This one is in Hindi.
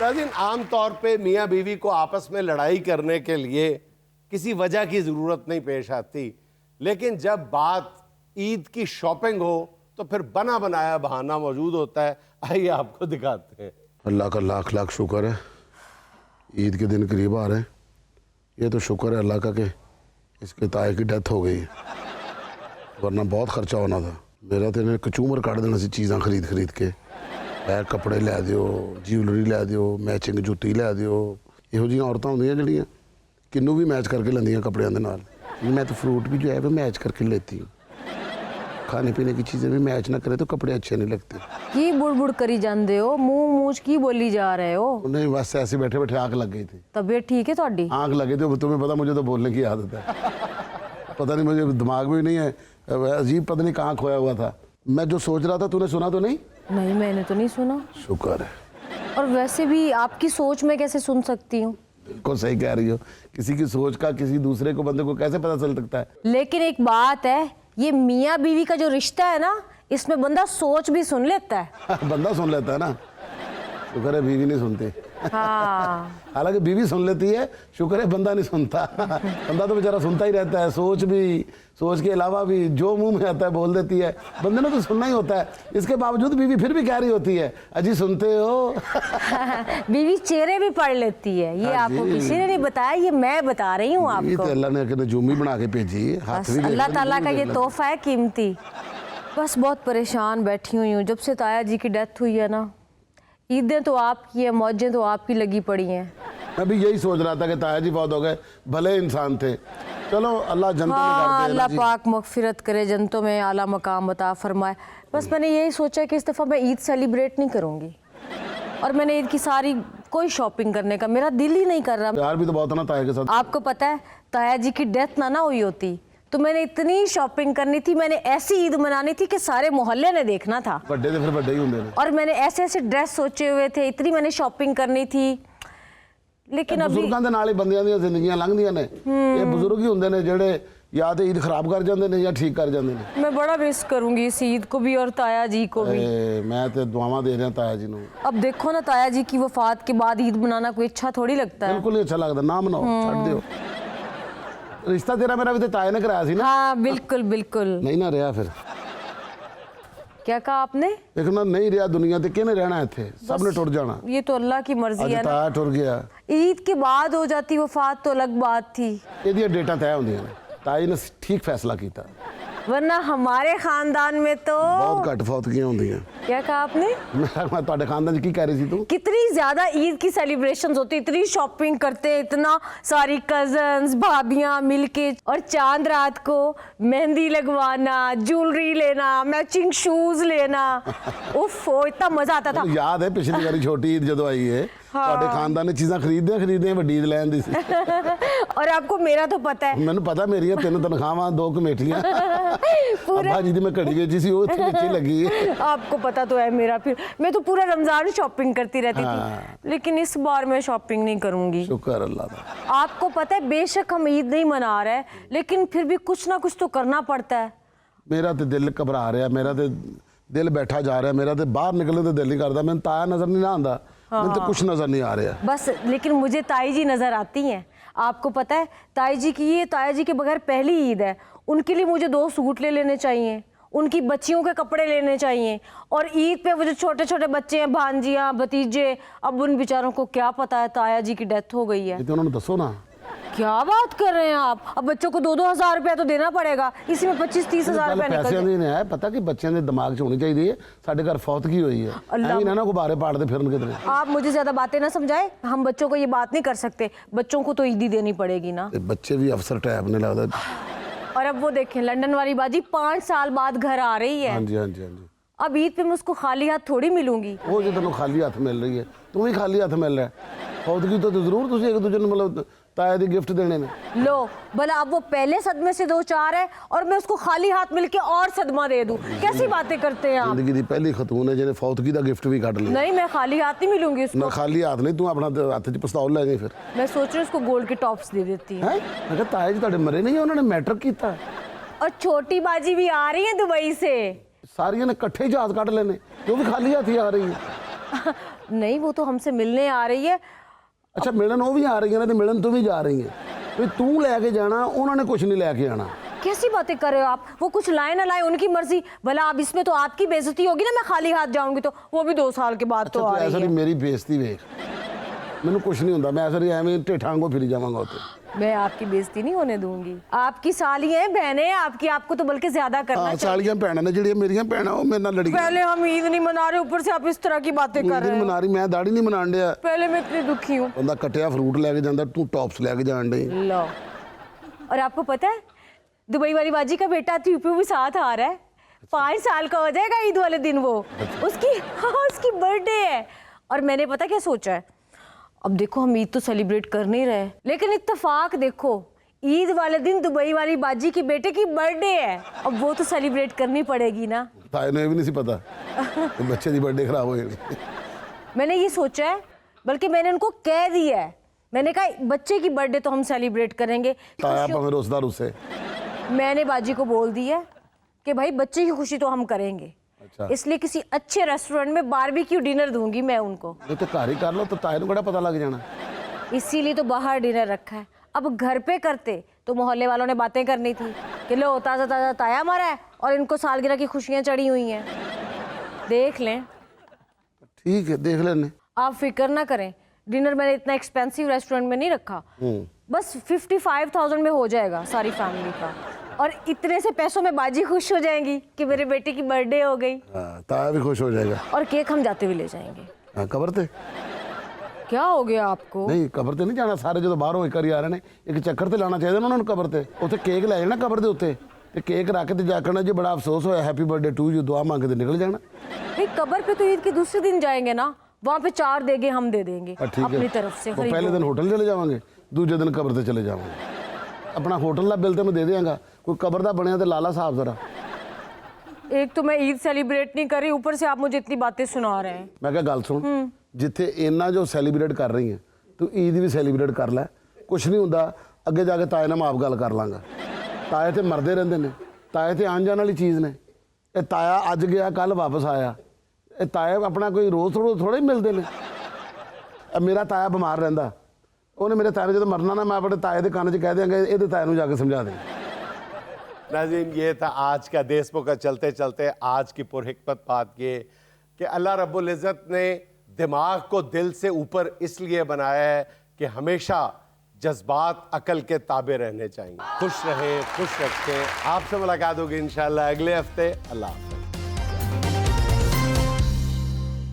नाज़रीन, आम तौर पे मियाँ बीवी को आपस में लड़ाई करने के लिए किसी वजह की ज़रूरत नहीं पेश आती, लेकिन जब बात ईद की शॉपिंग हो तो फिर बना बनाया बहाना मौजूद होता है। आइए आपको दिखाते हैं। अल्लाह का लाख लाख शुक्र है, ईद के दिन करीब आ रहे हैं। ये तो शुक्र है अल्लाह का कि इसके ताए की डेथ हो गई है, वरना बहुत खर्चा होना था। मेरा तो इन्हें कचूमर काट देना सी चीज़ां खरीद खरीद के। पैर कपड़े लै दिओ, ज्वैलरी लै दिओ, मैचिंग जुत्ती लै दिओ। इहो जिहियां औरतां होंदियां जिहड़ियां किन्नू भी मैच करके लैंदियां कपड़ियां दे नाल। मैं तो फ्रूट भी जो है वो मैच करके लेती हूँ। खाने पीने की चीज़ें भी मैच ना करे तो कपड़े अच्छे नहीं लगते। की बुड़ करी जाते हो, मुंह मूछ की बोली जा रहे हो? नहीं, बस ऐसे बैठे बैठे आँख लग गई थी। तबीयत ठीक है ਤੁਹਾਡੀ? आँख लगी थी, तुम्हें पता मुझे तो बोलने की आदत है। पता नहीं, मुझे दिमाग भी नहीं है, अजीब पता नहीं कहाँ खोया हुआ था। मैं जो सोच रहा था तूने सुना तो नहीं? नहीं, मैंने तो नहीं सुना। शुक्र है। और वैसे भी आपकी सोच मैं कैसे सुन सकती हूँ? बिल्कुल सही कह रही हो, किसी की सोच का किसी दूसरे को बंदे को कैसे पता चल सकता है। लेकिन एक बात है, ये मियाँ बीवी का जो रिश्ता है ना, इसमें बंदा सोच भी सुन लेता है। बंदा सुन लेता है ना, शुक्र है बीवी नहीं सुनती। हाँ। हालांकि बीवी सुन लेती है, शुक्र है बंदा नहीं सुनता। बंदा तो बेचारा सुनता ही रहता है, सोच भी, सोच के अलावा भी जो मुंह में आता है बोल देती है। बंदे ने तो सुनना ही होता है, इसके बावजूद बीवी फिर भी कह रही होती है अजी सुनते हो। बीवी चेहरे भी पढ़ लेती है, ये आपको किसी ने नहीं बताया, ये मैं बता रही हूँ आपको। तो अल्लाह ने नजूमी बना के भेजी, हाथ भी अल्लाह ताला का ये तोहफा है कीमती। बस बहुत परेशान बैठी हुई हूँ, जब से ताया जी की डेथ हुई है ना। ईदें तो आपकी है, मौजें तो आपकी लगी पड़ी हैं। मैं भी यही सोच रहा था कि ताया जी फौत हो गए, भले इंसान थे। चलो अल्लाह जन्नतों में कर दे। अल्लाह पाक मगफिरत करे, जन्नतों में आला मकाम अता फरमाए। बस मैंने यही सोचा कि इस दफ़ा मैं ईद सेलिब्रेट नहीं करूँगी, और मैंने ईद की सारी कोई शॉपिंग करने का मेरा दिल ही नहीं कर रहा। प्यार भी तो बहुत है ना ताया के साथ। आपको पता है, ताया जी की डेथ ना हुई होती तो मैंने इतनी शॉपिंग करनी थी, मैंने ऐसी ईद मनानी थी कि सारे मोहल्ले ने देखना था। बड़े तो फिर बड़े ही होंगे ने। और मैंने ऐसे ऐसे ड्रेस सोचे हुए थे, इतनी मैंने शॉपिंग करनी थी। लेकिन अभी बुजुर्गों के नाल ही बंदियां दी जिंदगियां लंघदियां ने। ये बुजुर्ग ही होंदे ने जेड़े या तो ईद खराब कर जाते हैं या ठीक कर जाते हैं। मैं बड़ा मिस करूंगी इस ईद को भी और ताया जी को भी। मैं तो दुआवां दे रहा ताया जी को। अब देखो ना, ताया जी की वफात के बाद ईद मनाना कोई अच्छा थोड़ी लगता है। बिल्कुल ही अच्छा लगता, ना मनाओ, छੱਡ दियो। रिश्ता तेरा मेरा भी तो ताए ने कराया सी ना। हाँ बिल्कुल बिल्कुल। नहीं ना रहा फिर। क्या कहा आपने? देखना नहीं रहा दुनिया ते किने रहना इत्थे, सब ने टुट जाना। ये तो अल्लाह की मर्जी है ना। ताया टुर गया, ईद के बाद हो जाती वफात तो अलग बात थी। ये डेटा तय होंदियां ने। ताई ने ठीक फैसला किया, वरना हमारे खानदान में तो बहुत घट फौतगियां होंदियां। क्या कहा आपने? मैं तुम्हारे खानदान की कह रही थी तू? कितनी ज्यादा ईद की सेलिब्रेशंस होती, इतनी शॉपिंग करते, इतना सारी कजन्स भाभियां मिलके, और चांद रात को मेहंदी लगवाना, ज्वेलरी लेना, मैचिंग शूज लेना। उफ, इतना मजा आता था। याद है पिछली बारी छोटी ईद जो आई है, ਤੁਹਾਡੇ ਖਾਨਦਾਨ ने चीज़ां खरीदियां ਵੱਡੀ ईद ਲੈਣ ਦੀ ਸੀ। और आपको मेरा तो पता है। ਮੈਨੂੰ पता मेरी 3 तनख्वाहां 2 कमेटियां। अब्बा जी दी मैं घड़ी बेची सी, वो इत्थे नीचे लगी है। आपको पता तो है मेरा, फिर मैं तो पूरा रमजान शॉपिंग करती रहती थी, लेकिन इस बार मैं शॉपिंग नहीं करूंगी। शुक्र अल्लाह का। आपको पता है, बेशक हम ईद नहीं मना रहे, लेकिन फिर भी कुछ ना कुछ तो करना पड़ता है। मेरा तो दिल घबरा रहा, मेरा तो दिल बैठा जा रहा है, मेरा तो बाहर निकलने तो दिल नहीं करता। मैंने ताया नजर नहीं ना आता, मैंने तो कुछ नजर नहीं आ रहा बस। लेकिन मुझे ताई जी नजर आती हैं। आपको पता है, ताई जी की ये ताया जी के बगैर पहली ईद है, उनके लिए मुझे 2 सूट ले लेने चाहिए, उनकी बच्चियों के कपड़े लेने चाहिए। और ईद पे वो जो छोटे छोटे बच्चे हैं, भांजियां भतीजे, अब उन बेचारों को क्या पता है ताया जी की डेथ हो गई है। तो उन्होंने दसो ना। क्या बात कर रहे हैं आप? अब बच्चों को 2-2 हज़ार रुपया तो देना पड़ेगा, इसी में 25-30 हज़ार रुपया निकल पैसे नहीं है। पता कि बच्चों के दिमाग च होनी चाहिए, साढ़े घर फौतगी हुई है, ऐਵੇਂ ना गुब्बारे पाड़ते फिरन किधर। आप मुझे ज्यादा बातें ना समझाए, हम बच्चों को ये बात नहीं कर सकते, बच्चों को तो ईदी देनी पड़ेगी ना। बच्चे भी अफसर टाइप ने लगता। और अब वो देखें, लंदन वाली बाजी 5 साल बाद घर आ रही है। हाँ जी हाँ जी हाँ जी। अब ईद पे मैं उसको खाली हाथ थोड़ी मिलूंगी। वो जो तेन खाली हाथ मिल रही है, तू भी खाली हाथ मिल रहा है। फौतगी तो जरूर तुम एक दूसरे मतलब ताया दी गिफ्ट देने ने। लो भला, अब वो पहले सदमे से 2-4 है और मैं उसको खाली हाथ मिलके और सदमा दे दूं? कैसी बातें करते हैं आप? जिंदगी दी पहली खतून है जिन्हें फौतगी दा गिफ्ट भी काट लिया। नहीं, मैं खाली हाथ नहीं मिलूंगी उसको। मैं खाली हाथ नहीं, तू अपना हाथ च पिस्तौल ले गई फिर। मैं सोच रही हूँ उसको गोल्ड के टॉप्स दे देती हूँ। मैं कहा ताया जी तुहाडे मरे नहीं, उन्होंने मैट्रिक किया। और छोटी बाजी भी आ रही है दुबई से। सारियां ने इकट्ठे ही जहाज काट लेने, जो भी खाली हाथ ही आ रही है। नहीं, वो तो हमसे मिलने आ रही है। अच्छा मिलन वो भी आ रही है ना, तो मिलन तू भी जा रही है, तो तू लैके जाना, उन्होंने कुछ नहीं लैके आना। कैसी बातें कर रहे हो आप? वो कुछ लाए ना लाए उनकी मर्जी। भला अब इसमें तो आपकी बेइज्जती होगी ना, मैं खाली हाथ जाऊंगी तो। वो भी 2 साल के बाद अच्छा तो आ तू रही ऐसा है। नहीं मेरी बेइज्जती वेख, मैंने कुछ नहीं होता, मैं ऐसा नहीं एवं ढेठांगो फिरी जावांगा उते। मैं आपकी बेइज्जती नहीं होने दूंगी। आपकी साली है, बहनें हैं आपकी, आपको तो बल्कि ज्यादा करना हाँ चाहिए। सालियां भैन ने जड़ियां मेरियां भैन वो मेरे नाल लड़ी। पहले हम ईद नहीं मना रहे, ऊपर से आप इस तरह की बातें कर रहे नहीं हो। मना रही, मैं दाढ़ी नहीं मनान दिया। पहले मैं इतनी दुखी हूँ। बंदा कटिया फ्रूट लेके जाता, तू टॉप्स लेके जान डई। लो, और आपको पता है दुबई वाली बाजी का बेटा टीपू भी साथ आ रहा है। 5 साल का हो जाएगा ईद वाले दिन वो। उसकी बर्थडे है। और मैंने पता क्या सोचा है, अब देखो हम ईद तो सेलिब्रेट कर नहीं रहे, लेकिन इत्तेफाक देखो ईद वाले दिन दुबई वाली बाजी की बेटे की बर्थडे है, अब वो तो सेलिब्रेट करनी पड़ेगी ना। ताए ने भी नहीं सी पता कि बच्चे की बर्थडे खराब हो जानी। मैंने ये सोचा है, बल्कि मैंने उनको कह दिया है, मैंने कहा बच्चे की बर्थडे तो हम सेलिब्रेट करेंगे। ताया भाਵੇਂ रोसदार उससे। मैंने बाजी को बोल दिया कि भाई बच्चे की खुशी तो हम करेंगे। अच्छा। इसलिए किसी अच्छे रेस्टोरेंट में बारबेक्यू डिनर दूंगी मैं उनको। ये तो घर ही कर लो, तो ताए को बड़ा पता लग जाना। इसीलिए तो बाहर डिनर रखा है। अब घर पे करते तो मोहल्ले वालों ने बातें करनी थी कि लो ताज़ा ताज़ा ताया मरा है और इनको सालगिरह की खुशियां चढ़ी हुई हैं। देख लें। ठीक है देख लेने। आप फिक्र ना करें, डिनर मैंने इतना एक्सपेंसिव रेस्टोरेंट में नहीं रखा, बस 55,000 में हो जाएगा सारी फैमिली का। और इतने से पैसों में बाजी खुश हो जाएंगी कि मेरे बेटे की बर्थडे हो गई। हाँ, ताया भी खुश हो जाएगा। और केक हम जाते हुए ले जाएंगे। हाँ, कबर ते क्या हो गया आपको? नहीं कबर ते नहीं जाना, सारे जो बाहरों एक आ रहे ने एक चक्कर ते लाना चाहिए उन्होंने कबर ते। उत्थे केक लै जाना कबर दे उत्ते ते केक रख के जाकना जी बड़ा अफसोस होया हैप्पी बर्थडे टू यू दुआ मांग के निकल जाना। भाई कबर पे तो ईद के दूसरे दिन जाएंगे ना, वहाँ पे 4 देगे हम दे देंगे ठीक अपनी है। तरफ से। तो पहले दिन होटल चले जावांगे, दूसरे दिन कबर ते चले जावांगे। अपना होटल का बिल तो मैं दे देंगा, कोई कबर का बनया तो लाला साहब जरा। एक तो मैं ईद सेलिब्रेट नहीं कर रही, ऊपर से आप मुझे इतनी बातें सुना रहे हैं। मैं क्या गल सुन, जिथे इन्ना जो सैलीब्रेट कर रही है तू ईद भी सैलीब्रेट कर लै, कुछ नहीं होंदा, अगे जाके ताए नाल माप गल कर लांगा। ताए तो मरते रहंदे ने, ताए तो आन जान वाली चीज़ ने। ये ताया अज गया कल वापस आया, ये ताए अपना कोई रोज़ थोड़े ही मिलते हैं। मेरा ताया बीमार रहिंदा, उन्हें मेरे ताए ने जो मरना ना, मैं अपने ताए के कान च कह देंगे ये ताए नूं जाके समझा दें। नाज़रीन, ये था आज का देशमुख का चलते चलते आज की पुरहिकमत बात ये कि अल्लाह रब्बुल इज़्ज़त ने दिमाग को दिल से ऊपर इसलिए बनाया है कि हमेशा जज्बात अकल के ताबे रहने चाहिए। खुश रहें, खुश रखें। आपसे मुलाकात होगी इंशाअल्लाह अगले हफ्ते। अल्लाह हाफ़िज़।